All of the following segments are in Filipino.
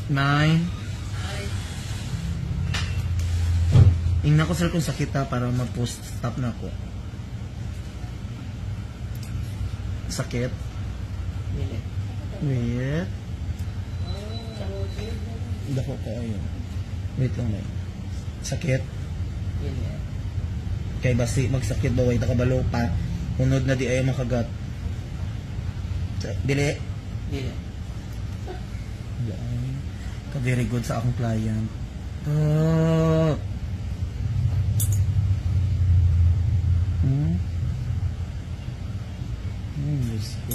9. Ingnan ko sir kung sakit ha, para mag-post stop na ako. Sakit? Wait. Dako ko ayun. Wait lang na. Sakit? Kay basi magsakit ba way nakabalo pa. Unod na di ayaw makagat. Dili? Dili. Yan. Ka-very good sa akong client. Diyos ko.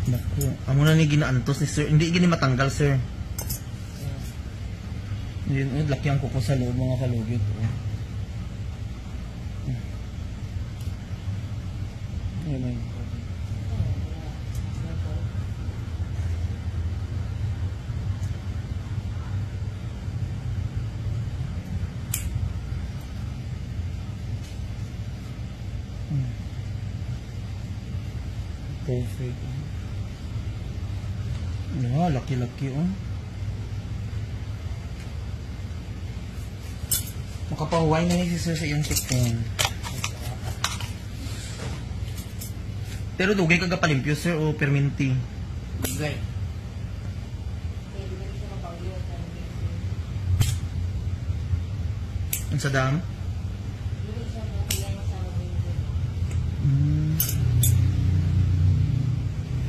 Naku. Amo na ni ginaantos ni sir. Hindi gini matanggal sir. Yun, laki ang kuko sa loob mga kalugit. Ayan. Perfect. Yeah, laki-laki oh. Makapahuway na ni sir sa iyong sipon. Pero dugay ka gapalimpyo sir o perminti? Dugay. Ang sa dam?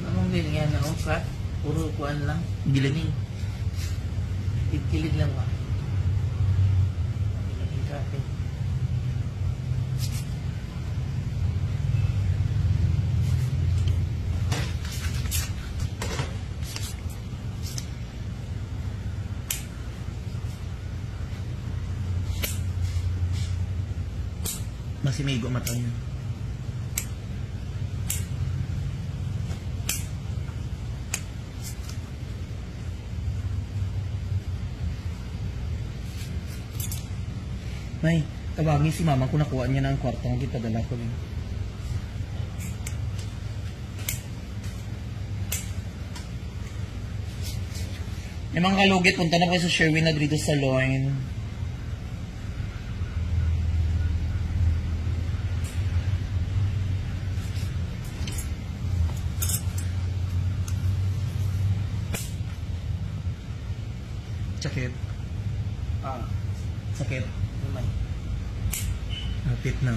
Anong din yan na flat? Puro kuan lang. Giling. Kilid lang ba? Kape. Masimigo mata niya. May, tawagin si mama kung nakuha niya ng kwarto ng kitadala ko rin. Yung mga kalugit, punta na kayo sa Sherwin Ladrido Salon. Sakit. Sakit. Lumay. Hapit na.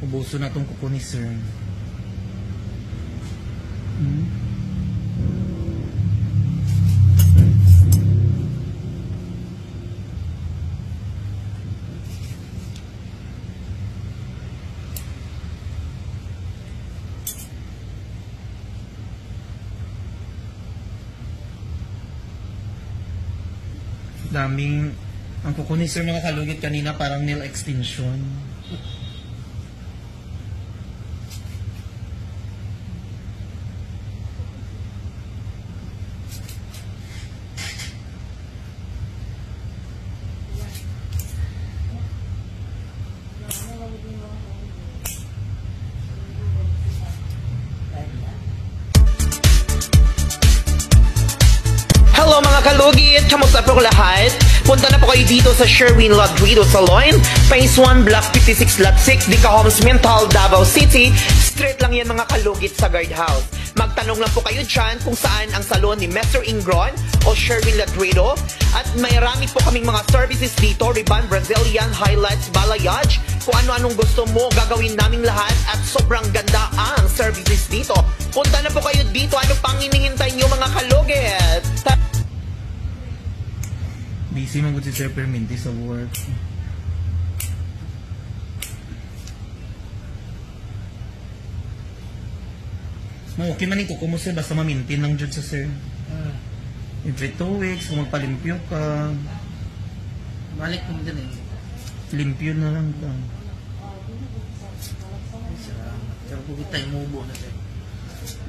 Ubuso na itong kuko ni sir. Daming ang kuko ni sir mga kalugit kanina parang nail extension. Hello mga kalugit! Kamusta po lahat? Punta na po kayo dito sa Sherwin Ladrido Salon, Phase 1, Block 56, Lot 6, Dica Homes, Mental, Davao City. Straight lang yan mga kalugit sa guardhouse. Magtanong lang po kayo dyan kung saan ang salon ni Mr. Ingron o Sherwin Ladrido. At marami po kaming mga services dito, Ribbon, Brazilian, Highlights, Balayage. Kung ano-anong gusto mo, gagawin naming lahat at sobrang ganda ang services dito. Punta na po kayo dito. Ano pang hinihintay nyo mga kalugit? Busy man gud si Sir Perminti sa work. Okay man ito kung sir basta ma-maintain lang jud sa sir. Every 2 weeks kung magpalimpyo ka. Balik mo din eh. Limpyo na lang ka. Pero kung tayo mubo na sir.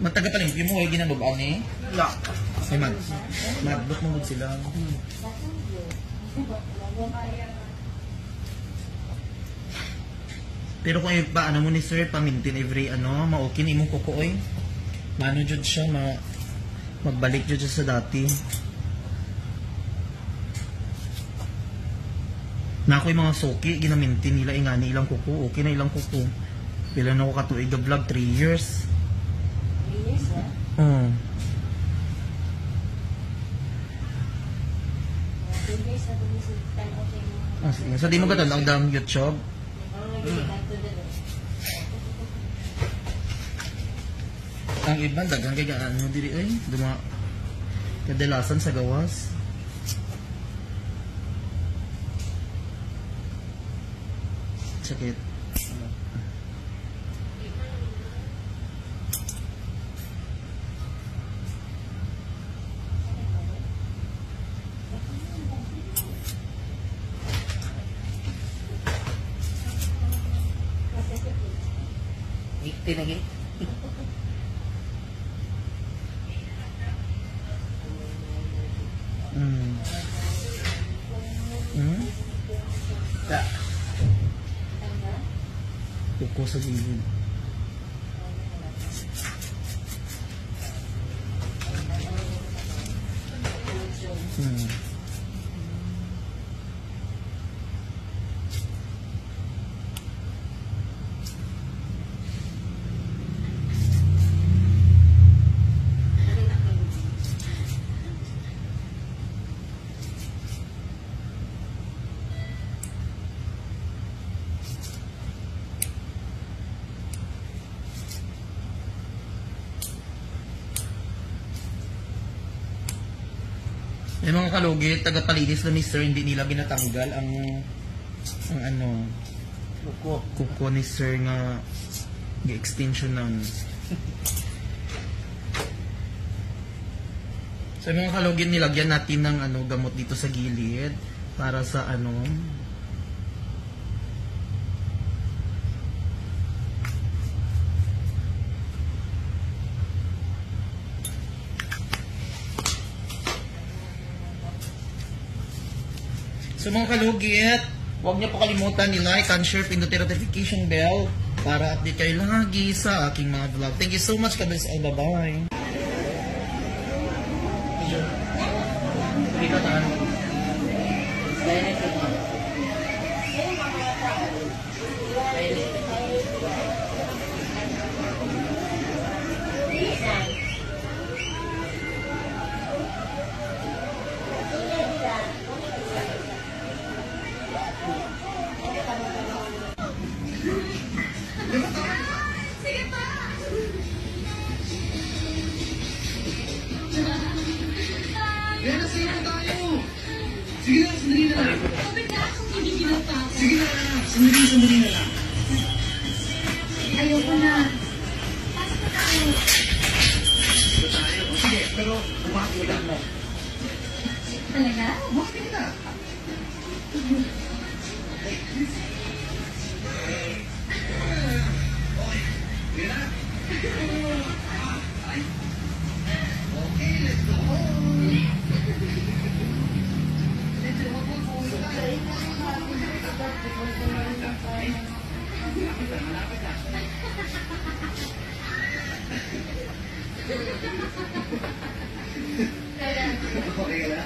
Mataga palimpyo mo ay ginababaan eh. Lock. Ay madbot mo gud sila. Pero kung paano mo ni sir, pamintin every ma-okay ni imong kuko oy. Mano jud siya, magbalik jud siya sa dati. Na ako yung mga suki, ginamintin nila ingani ilang kuko, okay na ilang kuko. Pila na ako katuig na vlog, 3 years. 3 years ha? Oo. 3 years na tumisitan o siya yung mga... So di mo ka ang dam YouTube? Ang iba, dagang kaya ano diri ay, kadalasan sa gawas. Sakit. Ikti lagi. Tak. Kuko sa gilid. Yung mga kalugit, taga-palinis na ni sir, hindi nila ginatanggal ang kuko ni sir nga extension ng so yung mga kalugit, nilagyan natin ng gamot dito sa gilid para sa So mga kalugit, huwag niyo po kalimutan ni-like and share, pindutin notification bell para update kayo lagi sa aking mga vlog. Thank you so much, kabis. Bye-bye. Dito taan. Yan na, sige na tayo. Sige na, sandali na lang. Sige na, sandali na lang. Ayoko na. Dito tayo. O sige, pero bumaki lang mo. Talaga? Bumaki na. Okay, sige na. Okay, let's go. Okay ka na?